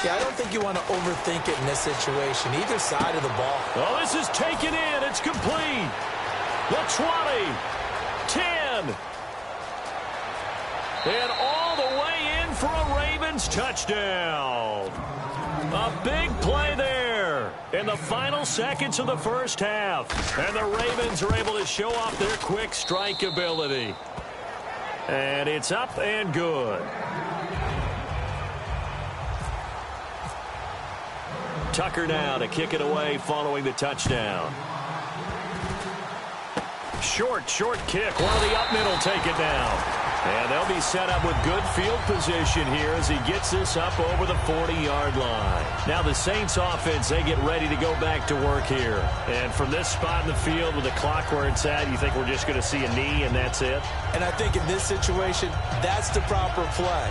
Yeah, I don't think you want to overthink it in this situation, either side of the ball. Well, this is taken in. It's complete. The 20, 10, and all the way in for a Ravens touchdown. A big play there in the final seconds of the first half. And the Ravens are able to show off their quick strike ability. And it's up and good. Tucker now to kick it away following the touchdown. Short kick. One of the up middle take it down. And they'll be set up with good field position here as he gets this up over the 40-yard line. Now the Saints offense, they get ready to go back to work here. And from this spot in the field with the clock where it's at, you think we're just going to see a knee and that's it? And I think in this situation, that's the proper play.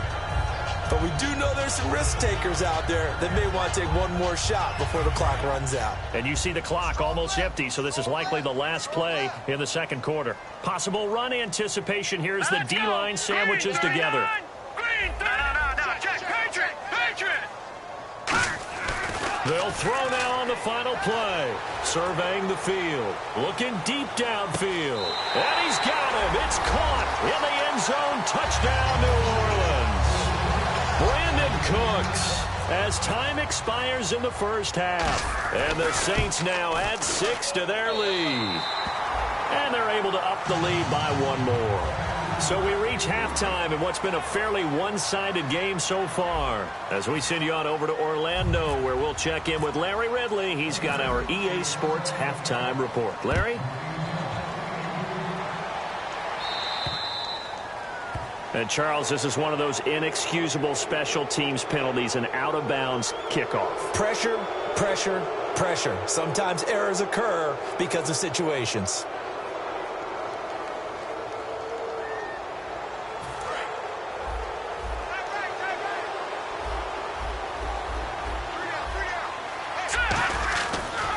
But we do know there's some risk takers out there that may want to take one more shot before the clock runs out. And you see the clock almost empty, so this is likely the last play in the second quarter. Possible run anticipation here as the D-line sandwiches together. They'll throw now on the final play. Surveying the field. Looking deep downfield. And he's got him. It's caught in the end zone. Touchdown, New Orleans. Brandon Cooks as time expires in the first half. And the Saints now add 6 to their lead. And they're able to up the lead by one more. So we reach halftime in what's been a fairly one-sided game so far. As we send you on over to Orlando, where we'll check in with Larry Ridley. He's got our EA Sports halftime report. Larry? And, Charles, this is one of those inexcusable special teams penalties, an out-of-bounds kickoff. Pressure, pressure, pressure. Sometimes errors occur because of situations.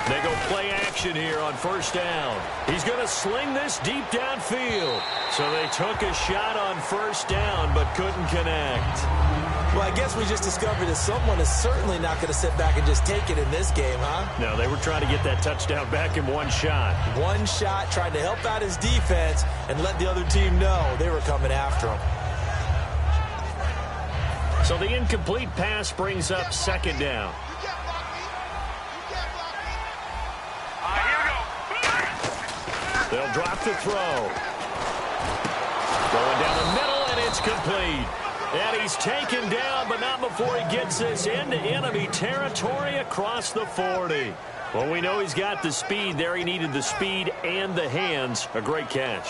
They go play action here on first down. He's going to sling this deep downfield. So they took a shot on first down but couldn't connect. Well, I guess we just discovered that someone is certainly not going to sit back and just take it in this game, huh? No, they were trying to get that touchdown back in one shot. One shot, trying to help out his defense and let the other team know they were coming after him. So the incomplete pass brings up second down. They'll drop the throw. Going down the middle, and it's complete. And he's taken down, but not before he gets this into enemy territory across the 40. Well, we know he's got the speed there. He needed the speed and the hands. A great catch.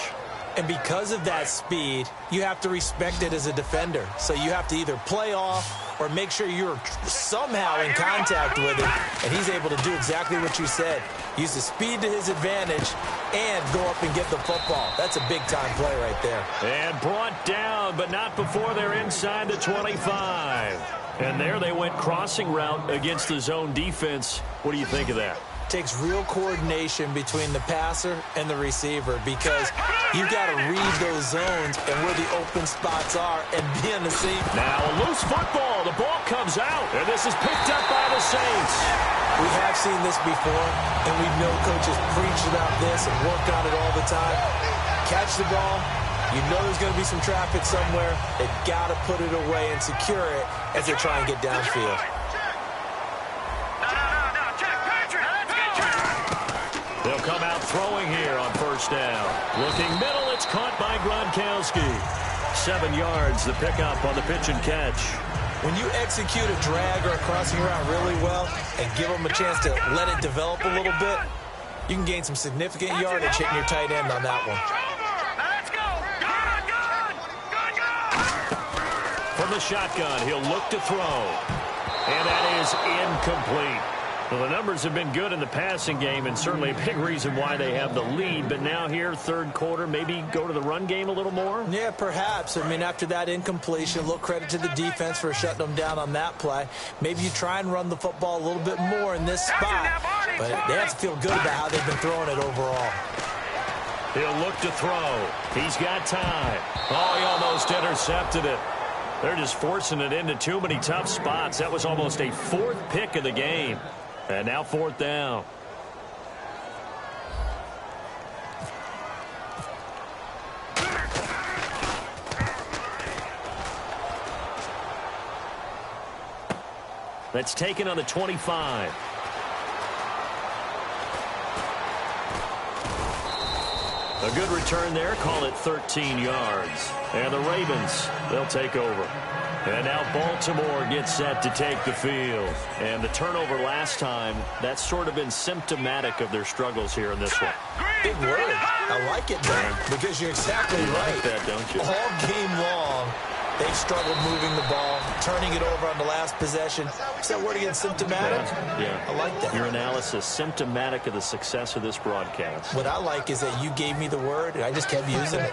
And because of that speed, you have to respect it as a defender. So you have to either play off or make sure you're somehow in contact with it. And he's able to do exactly what you said. Use the speed to his advantage and go up and get the football. That's a big-time play right there. And brought down, but not before they're inside the 25. And there they went crossing route against the zone defense. What do you think of that? Takes real coordination between the passer and the receiver because you've got to read those zones and where the open spots are and be on the same. Now a loose football. The ball comes out, and this is picked up by the Saints. We have seen this before, and we know coaches preach about this and work on it all the time. Catch the ball. You know there's going to be some traffic somewhere. They've got to put it away and secure it as they try and get downfield. They'll come out throwing here on first down. Looking middle, it's caught by Gronkowski. 7 yards, the pickup on the pitch and catch. When you execute a drag or a crossing route really well and give them a chance to let it develop a little bit, you can gain some significant yardage hitting your tight end on that one. From the shotgun, he'll look to throw. And that is incomplete. Well, the numbers have been good in the passing game and certainly a big reason why they have the lead. But now here, third quarter, maybe go to the run game a little more? Yeah, perhaps. I mean, after that incompletion, a little credit to the defense for shutting them down on that play. Maybe you try and run the football a little bit more in this spot. But they have to feel good about how they've been throwing it overall. He'll look to throw. He's got time. Oh, he almost intercepted it. They're just forcing it into too many tough spots. That was almost a fourth pick of the game. And now fourth down. That's taken on the 25. A good return there. Call it 13 yards. And the Ravens, they'll take over. And now Baltimore gets set to take the field. And the turnover last time, that's sort of been symptomatic of their struggles here in this one. Big word. I like it, man, because you're exactly right. Like that, don't you? All game long, they've struggled moving the ball, turning it over on the last possession. Is that word again, symptomatic? Yeah. I like that. Your analysis, symptomatic of the success of this broadcast. What I like is that you gave me the word, and I just kept using it.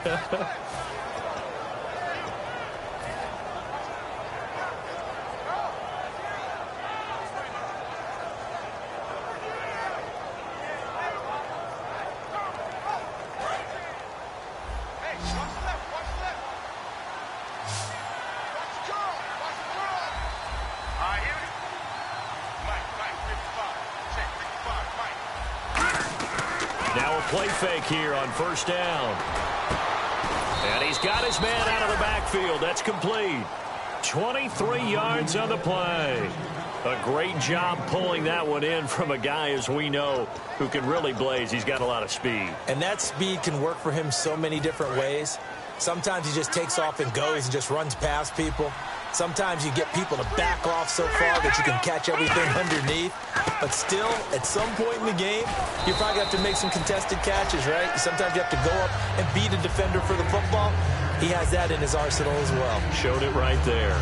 Play fake here on first down. And he's got his man out of the backfield. That's complete. 23 yards on the play. A great job pulling that one in from a guy, as we know, who can really blaze. He's got a lot of speed. And that speed can work for him so many different ways. Sometimes he just takes off and goes and just runs past people. Sometimes you get people to back off so far that you can catch everything underneath. But still, at some point in the game, you probably have to make some contested catches, right? Sometimes you have to go up and beat a defender for the football. He has that in his arsenal as well. Showed it right there.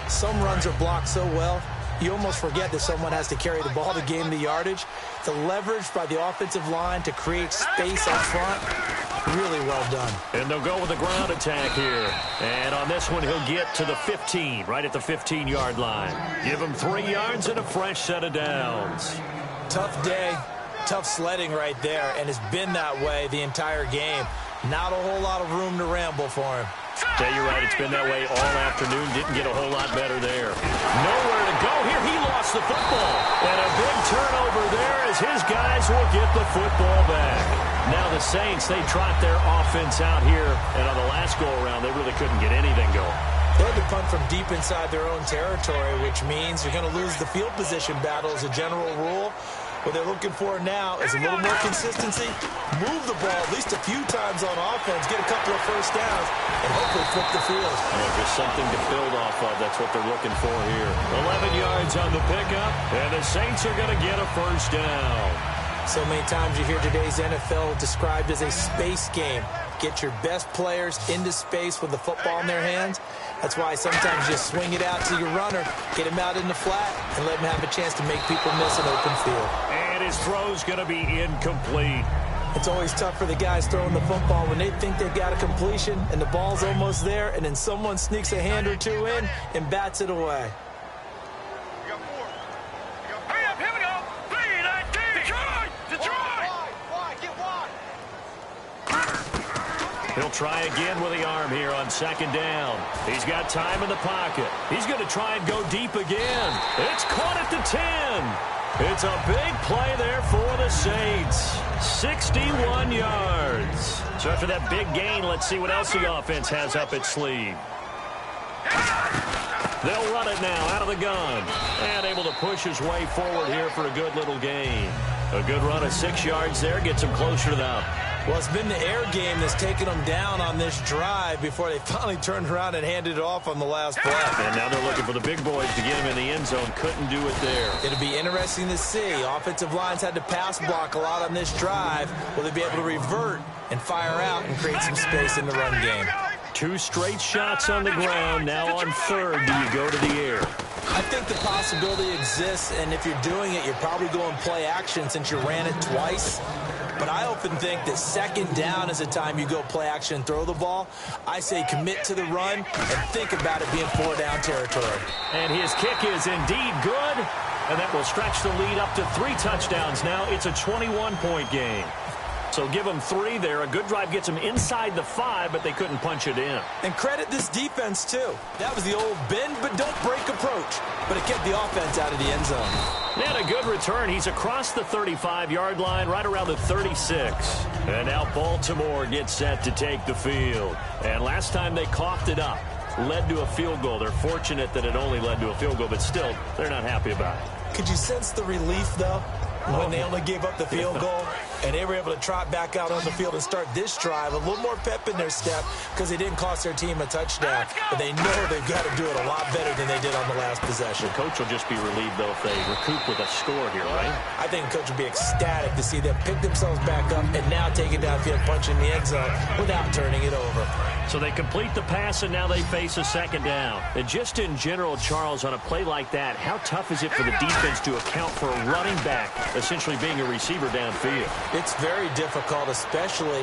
Some runs are blocked so well, you almost forget that someone has to carry the ball to gain the yardage. The leverage by the offensive line to create space up front, really well done. And they'll go with a ground attack here. And on this one, he'll get to the 15, right at the 15-yard line. Give him 3 yards and a fresh set of downs. Tough day, tough sledding right there, and it's been that way the entire game. Not a whole lot of room to ramble for him. Tell you right, it's been that way all afternoon. Didn't get a whole lot better there. Nowhere to go here. He lost the football. And a big turnover there as his guys will get the football back. Now the Saints, they trot their offense out here. And on the last go-around, they really couldn't get anything going. They had to punt from deep inside their own territory, which means you're going to lose the field position battle as a general rule. What they're looking for now is a little more consistency, move the ball at least a few times on offense, get a couple of first downs, and hopefully flip the field. Yeah, just something to build off of. That's what they're looking for here. 11 yards on the pickup, and the Saints are going to get a first down. So many times you hear today's NFL described as a space game. Get your best players into space with the football in their hands. That's why sometimes you just swing it out to your runner, get him out in the flat, and let him have a chance to make people miss an open field. And his throw's going to be incomplete. It's always tough for the guys throwing the football when they think they've got a completion and the ball's almost there, and then someone sneaks a hand or two in and bats it away. He'll try again with the arm here on second down. He's got time in the pocket. He's going to try and go deep again. It's caught at the 10. It's a big play there for the Saints. 61 yards. So after that big gain, let's see what else the offense has up its sleeve. They'll run it now out of the gun. And able to push his way forward here for a good little gain. A good run of 6 yards there. Gets him closer to the... Well, it's been the air game that's taken them down on this drive before they finally turned around and handed it off on the last play. And now they're looking for the big boys to get him in the end zone. Couldn't do it there. It'll be interesting to see. Offensive lines had to pass block a lot on this drive. Will they be able to revert and fire out and create some space in the run game? 2 straight shots on the ground. Now on third, do you go to the air? I think the possibility exists, and if you're doing it, you're probably going play action since you ran it twice. But I often think that second down is the time you go play action and throw the ball. I say commit to the run and think about it being 4-down territory. And his kick is indeed good, and that will stretch the lead up to 3 touchdowns now. It's a 21-point game. So give them 3 there. A good drive gets them inside the 5, but they couldn't punch it in. And credit this defense, too. That was the old bend but don't break approach. But it kept the offense out of the end zone. And a good return. He's across the 35-yard line, right around the 36. And now Baltimore gets set to take the field. And last time they coughed it up, led to a field goal. They're fortunate that it only led to a field goal, but still, they're not happy about it. Could you sense the relief, though, when they only gave up the field goal? And they were able to trot back out on the field and start this drive. A little more pep in their step because they didn't cost their team a touchdown. But they know they've got to do it a lot better than they did on the last possession. The coach will just be relieved, though, if they recoup with a score here, right? I think the coach will be ecstatic to see them pick themselves back up and now take it downfield, punching the end zone without turning it over. So they complete the pass, and now they face a second down. And just in general, Charles, on a play like that, how tough is it for the defense to account for a running back essentially being a receiver downfield? It's very difficult, especially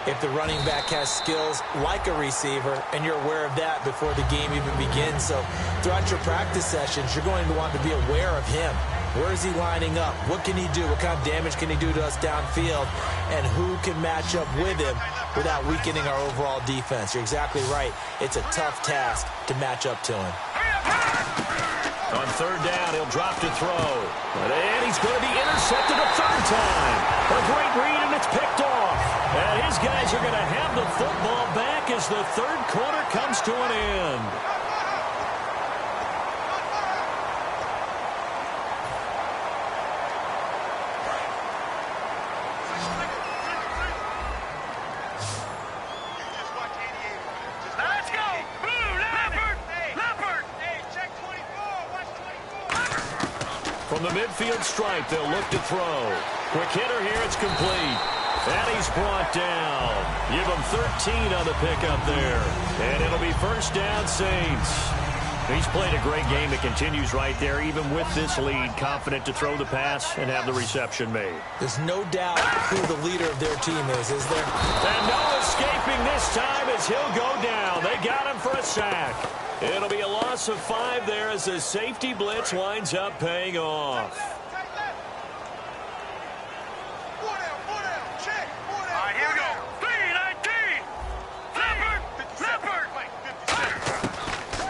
if the running back has skills like a receiver, and you're aware of that before the game even begins. So throughout your practice sessions, you're going to want to be aware of him. Where is he lining up? What can he do? What kind of damage can he do to us downfield? And who can match up with him without weakening our overall defense? You're exactly right. It's a tough task to match up to him. On third down, he'll drop to throw. And he's going to be intercepted a third time. A great read, and it's picked off. And his guys are going to have the football back as the third quarter comes to an end. From the midfield stripe, they'll look to throw. Quick hitter here, it's complete. And he's brought down. Give him 13 on the pickup there. And it'll be first down, Saints. He's played a great game. It continues right there, even with this lead, confident to throw the pass and have the reception made. There's no doubt who the leader of their team is there? And no escaping this time as he'll go down. They got him for a sack. It'll be a loss of 5 there as the safety blitz winds up paying off.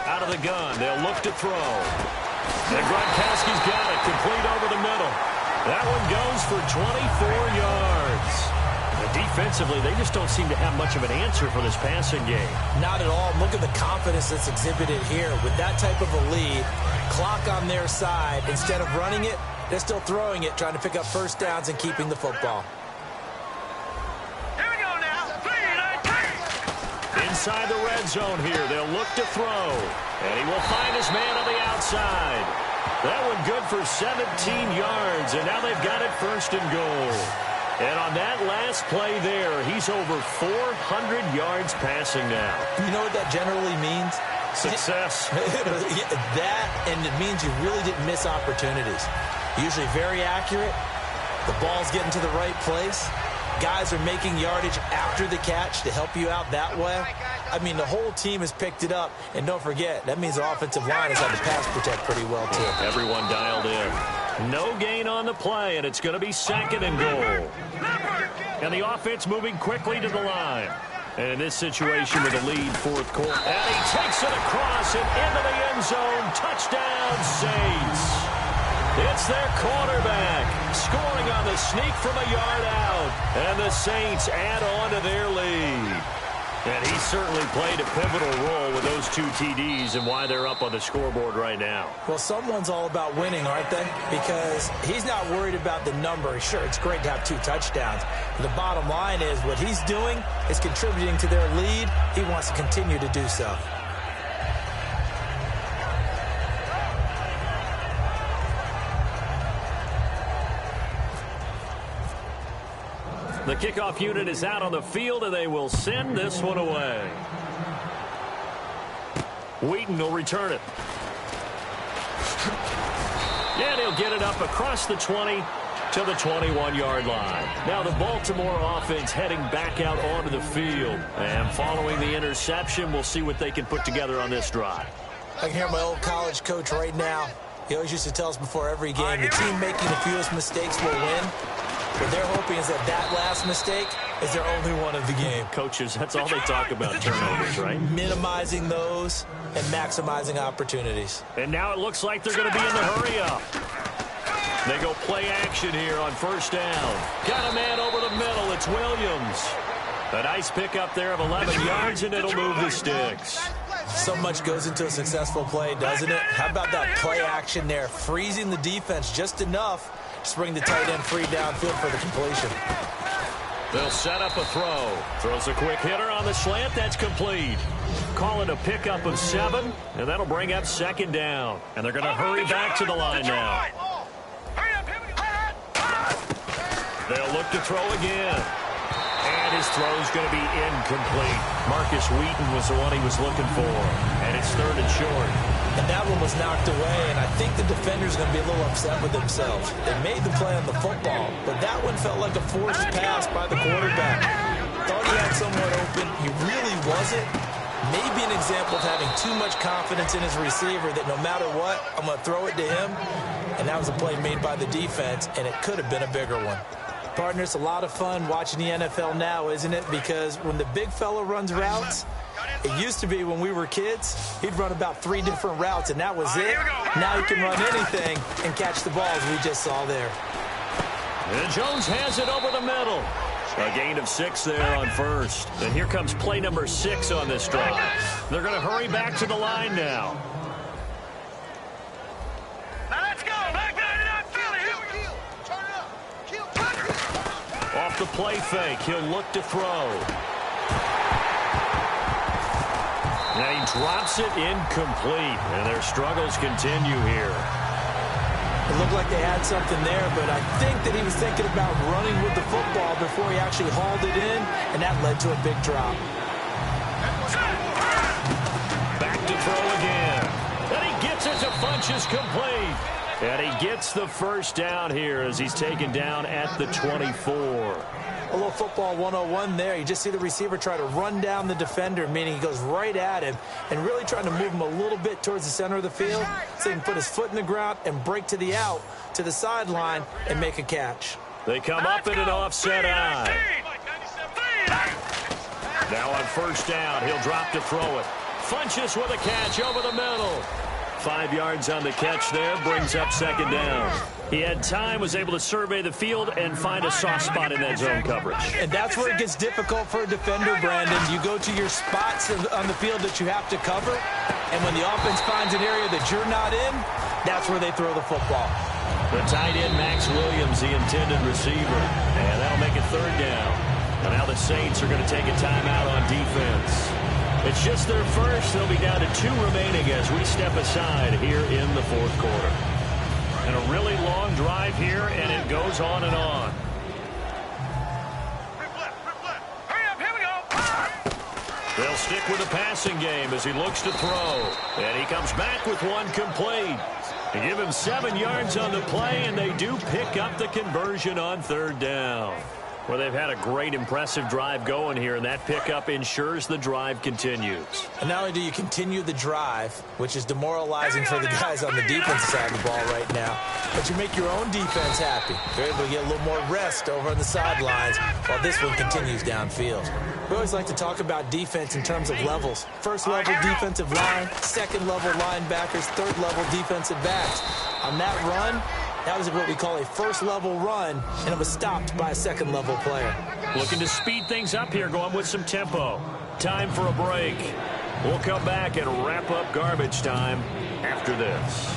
Out of the gun, they'll look to throw. And Gronkowski's got it, complete over the middle. That one goes for 24 yards. And defensively, they just don't seem to have much of an answer for this passing game. Not at all. Look at the confidence that's exhibited here. With that type of a lead, clock on their side, instead of running it, they're still throwing it, trying to pick up first downs and keeping the football. Inside the red zone here, they'll look to throw. And he will find his man on the outside. That one good for 17 yards, and now they've got it first and goal. And on that last play there, he's over 400 yards passing now. You know what that generally means? Success. That, and it means you really didn't miss opportunities. Usually very accurate. The ball's getting to the right place. Guys are making yardage after the catch to help you out that way. I mean, the whole team has picked it up. And don't forget, that means the offensive line has had to pass protect pretty well, too. Everyone dialed in. No gain on the play, and it's going to be second and goal. And the offense moving quickly to the line. And in this situation with a lead, fourth quarter. And he takes it across and into the end zone. Touchdown, Saints. It's their quarterback scoring on the sneak from a yard out. And the Saints add on to their lead. And he certainly played a pivotal role with those 2 TDs and why they're up on the scoreboard right now. Well, someone's all about winning, aren't they? Because he's not worried about the number. Sure, it's great to have 2 touchdowns. But the bottom line is what he's doing is contributing to their lead. He wants to continue to do so. The kickoff unit is out on the field, and they will send this one away. Wheaton will return it. And he'll get it up across the 20 to the 21-yard line. Now the Baltimore offense heading back out onto the field. And following the interception, we'll see what they can put together on this drive. I can hear my old college coach right now. He always used to tell us before every game, the team making the fewest mistakes will win. What they're hoping is that that last mistake is their only one of the game. Coaches, that's all they talk about, turnovers, right? Minimizing those and maximizing opportunities. And now it looks like they're going to be in the hurry-up. They go play action here on first down. Got a man over the middle. It's Williams. A nice pickup there of 11 yards, and it'll move the sticks. So much goes into a successful play, doesn't it? How about that play action there, freezing the defense just enough to bring the tight end free downfield for the completion. They'll set up a throw. Throws a quick hitter on the slant. That's complete. Call it a pickup of 7, and that'll bring up second down. And they're going to hurry back to the line now. They'll look to throw again. And his throw's going to be incomplete. Marcus Wheaton was the one he was looking for. And it's 3rd and short. And that one was knocked away, and I think the defender's going to be a little upset with themselves. They made the play on the football, but that one felt like a forced pass by the quarterback. Thought he had someone open. He really wasn't. Maybe an example of having too much confidence in his receiver that no matter what, I'm going to throw it to him. And that was a play made by the defense, and it could have been a bigger one. Partner, it's a lot of fun watching the NFL now, isn't it? Because when the big fella runs routes, it used to be when we were kids, he'd run about 3 different routes, and that was it. Now he can run anything and catch the ball, as we just saw there. And Jones has it over the middle. A gain of 6 there on first. And here comes play number 6 on this drive. They're going to hurry back to the line now. Off the play fake, he'll look to throw. Now he drops it incomplete, and their struggles continue here. It looked like they had something there, but I think that he was thinking about running with the football before he actually hauled it in, and that led to a big drop. Back to throw again. And he gets it to Funchess complete. And he gets the first down here as he's taken down at the 24. A little football 101 there. You just see the receiver try to run down the defender, meaning he goes right at him and really trying to move him a little bit towards the center of the field so he can put his foot in the ground and break to the out, to the sideline, and make a catch. They come up in an offset eye. Now on first down, he'll drop to throw it. Funchess with a catch over the middle. 5 yards on the catch there, brings up second down. He had time, was able to survey the field and find a soft spot in that zone coverage. And that's where it gets difficult for a defender, Brandon. You go to your spots on the field that you have to cover, and when the offense finds an area that you're not in, that's where they throw the football. The tight end, Max Williams, the intended receiver. And that'll make it third down. And now the Saints are going to take a timeout on defense. It's just their first. They'll be down to 2 remaining as we step aside here in the fourth quarter. And a really long drive here, and it goes on and on. They'll stick with the passing game as he looks to throw. And he comes back with one complete. They give him 7 yards on the play, and they do pick up the conversion on third down. Well, they've had a great, impressive drive going here, and that pickup ensures the drive continues. And not only do you continue the drive, which is demoralizing for the guys on the defensive side of the ball right now, but you make your own defense happy. You're able to get a little more rest over on the sidelines while this one continues downfield. We always like to talk about defense in terms of levels. First level defensive line, second level linebackers, third level defensive backs. On that run, that was what we call a first-level run, and it was stopped by a second-level player. Looking to speed things up here, going with some tempo. Time for a break. We'll come back and wrap up garbage time after this.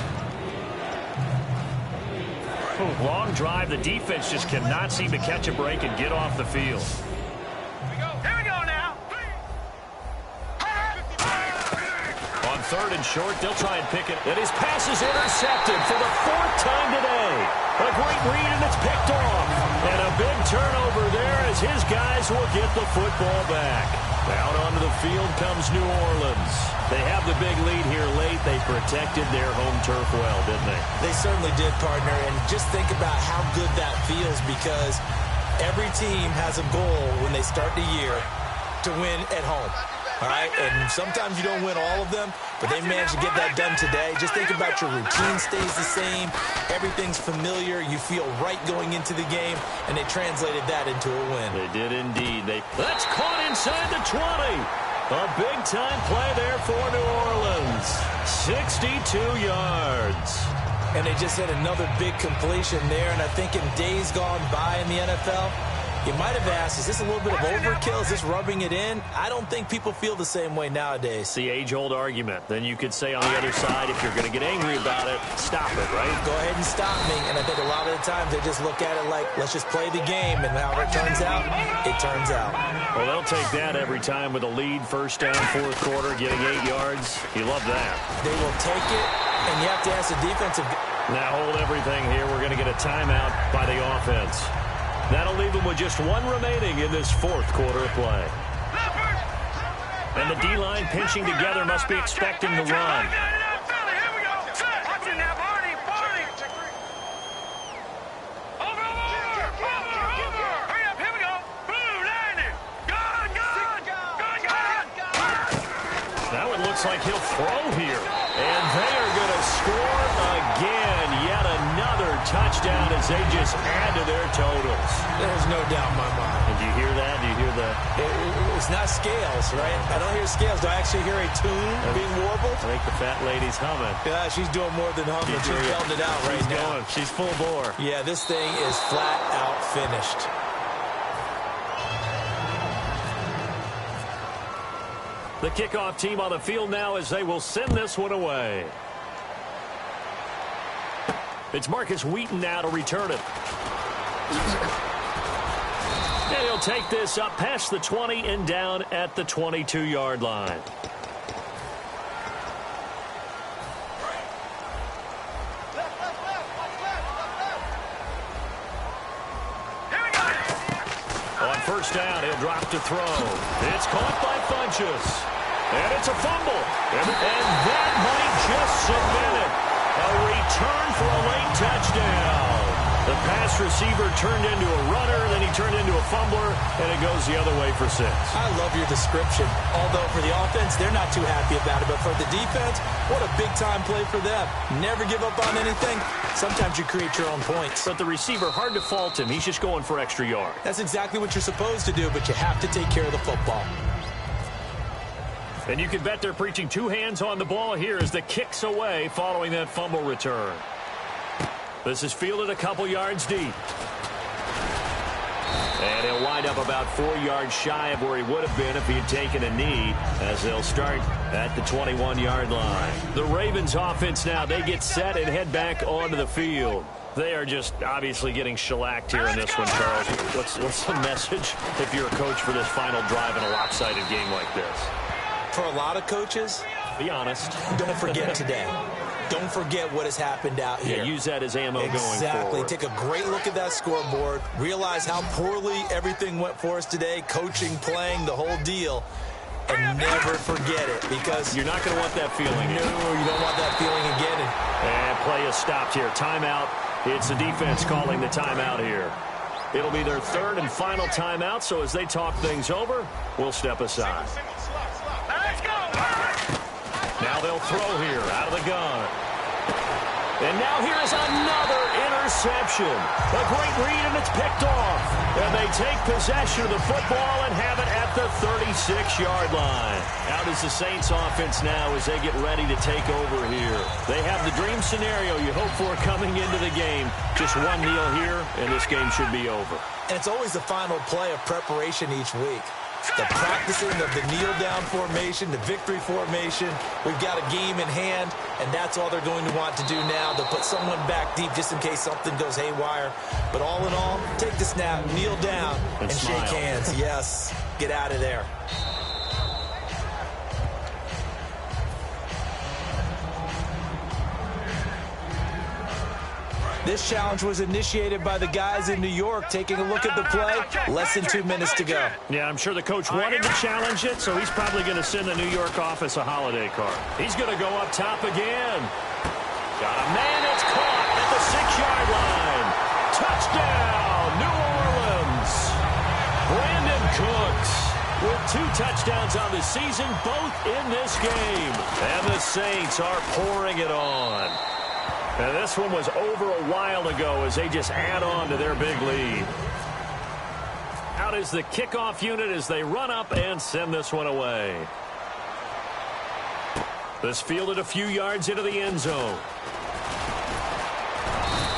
Long drive. The defense just cannot seem to catch a break and get off the field. Here we go now. On third and short, they'll try and pick it. And his pass is intercepted for the 4th time today. A great read, and it's picked off. And a big turnover there as his guys will get the football back. Out onto the field comes New Orleans. They have the big lead here late. They protected their home turf well, didn't they? They certainly did, partner. And just think about how good that feels, because every team has a goal when they start the year to win at home. All right, and sometimes you don't win all of them, but they managed to get that done today. Just think about your routine stays the same. Everything's familiar. You feel right going into the game, and they translated that into a win. They did indeed. That's caught inside the 20. A big-time play there for New Orleans. 62 yards. And they just had another big completion there, and I think in days gone by in the NFL, you might have asked, is this a little bit of overkill? Is this rubbing it in? I don't think people feel the same way nowadays. It's the age-old argument. Then you could say on the other side, if you're going to get angry about it, stop it, right? Go ahead and stop me. And I think a lot of the times they just look at it like, let's just play the game. And however it turns out, it turns out. Well, they'll take that every time with a lead, first down, fourth quarter, getting 8 yards. You love that. They will take it, and you have to ask the defensive. Now hold everything here. We're going to get a timeout by the offense. That'll leave them with just one remaining in this fourth quarter of play. And the D-line pinching together must be expecting the run. Now it looks like he'll throw here. And they are going to score again. Yet another touchdown as they just add to their totals. There's no doubt in my mind. And do you hear that? Do you hear that? It's not scales, right? I don't hear scales. Do I actually hear a tune being warbled? I think the fat lady's humming. Yeah, she's doing more than humming. She's belting it out right now. She's full bore. Yeah, this thing is flat out finished. The kickoff team on the field now as they will send this one away. It's Marcus Wheaton now to return it. And he'll take this up past the 20 and down at the 22-yard line. On first down, he'll drop to throw. It's caught by Funchess. And it's a fumble. And that might just cement it. A return for a late touchdown. The pass receiver turned into a runner, then he turned into a fumbler, and it goes the other way for 6. I love your description. Although for the offense, they're not too happy about it. But for the defense, what a big-time play for them. Never give up on anything. Sometimes you create your own points. But the receiver, hard to fault him. He's just going for extra yard. That's exactly what you're supposed to do, but you have to take care of the football. And you can bet they're preaching 2 hands on the ball here as the kick's away following that fumble return. This is fielded a couple yards deep. And he'll wind up about 4 yards shy of where he would have been if he had taken a knee, as they'll start at the 21-yard line. The Ravens offense now, they get set and head back onto the field. They are just obviously getting shellacked here in this one, Charles. What's the message if you're a coach for this final drive in a lopsided game like this? For a lot of coaches, be honest. Don't forget today. Don't forget what has happened out here. Yeah, use that as ammo going forward. Exactly. Take a great look at that scoreboard. Realize how poorly everything went for us today. Coaching, playing, the whole deal. And never forget it, because you're not going to want that feeling again. No, you don't want that feeling again. And play is stopped here. Timeout. It's the defense calling the timeout here. It'll be their third and final timeout, so as they talk things over, we'll step aside. Let's go. Now they'll throw here out of the gun. And now here is another interception. A great read, and it's picked off. And they take possession of the football and have it at the 36-yard line. Out is the Saints offense now as they get ready to take over here. They have the dream scenario you hope for coming into the game. Just one kneel here, and this game should be over. And it's always the final play of preparation each week. The practicing of the kneel-down formation, the victory formation. We've got a game in hand, and that's all they're going to want to do now. They'll put someone back deep just in case something goes haywire. But all in all, take the snap, kneel down, and shake hands. Yes, get out of there. This challenge was initiated by the guys in New York. Taking a look at the play, less than 2 minutes to go. Yeah, I'm sure the coach wanted to challenge it, so he's probably going to send the New York office a holiday card. He's going to go up top again. Got a man, it's caught at the 6-yard line. Touchdown, New Orleans. Brandon Cooks. with 2 touchdowns on the season, both in this game. And the Saints are pouring it on. And this one was over a while ago as they just add on to their big lead. Out is the kickoff unit as they run up and send this one away. This fielded a few yards into the end zone.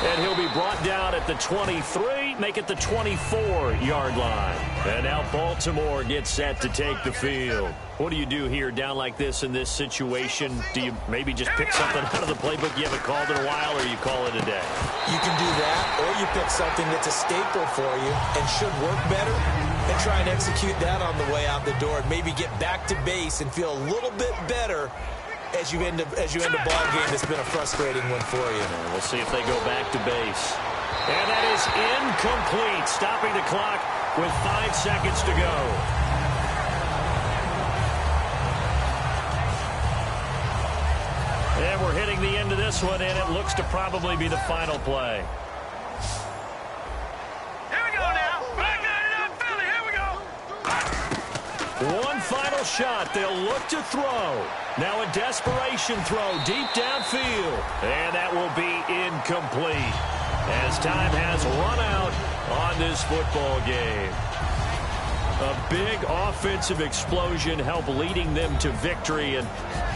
And he'll be brought down at the 23, make it the 24-yard line. And now Baltimore gets set to take the field. What do you do here down like this in this situation? Do you maybe just pick something out of the playbook you haven't called in a while, or you call it a day? You can do that, or you pick something that's a staple for you and should work better and try and execute that on the way out the door and maybe get back to base and feel a little bit better as you end a ball game that's been a frustrating one for you. We'll see if they go back to base. And that is incomplete, stopping the clock with 5 seconds to go. And we're hitting the end of this one, and it looks to probably be the final play. Here we go now. Back out of Philly. Here we go. One final shot. They'll look to throw. Now a desperation throw deep downfield. And that will be incomplete as time has run out on this football game. A big offensive explosion helped leading them to victory. And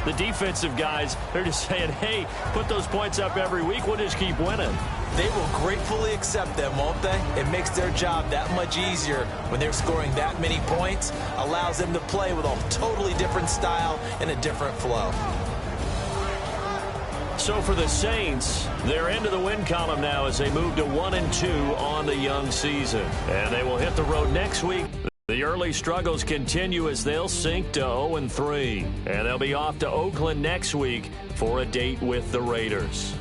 the defensive guys, they're just saying, hey, put those points up every week. We'll just keep winning. They will gratefully accept them, won't they? It makes their job that much easier when they're scoring that many points. Allows them to play with a totally different style and a different flow. So for the Saints, they're into the win column now as they move to 1-2 on the young season. And they will hit the road next week. The early struggles continue as they'll sink to 0-3. And they'll be off to Oakland next week for a date with the Raiders.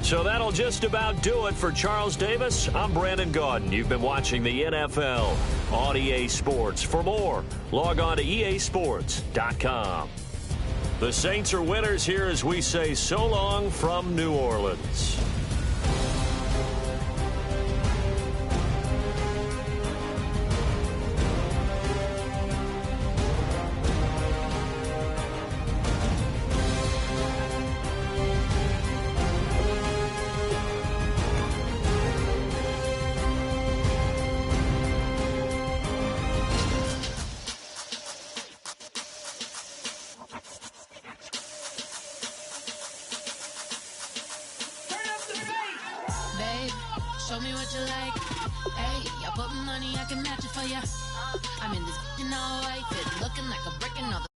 So that'll just about do it for Charles Davis. I'm Brandon Gaudin. You've been watching the NFL on EA Sports. For more, log on to easports.com. The Saints are winners here as we say so long from New Orleans. Show me what you like. Hey, I put money, I can match it for ya. I'm in this all white fit, looking like a brick and all the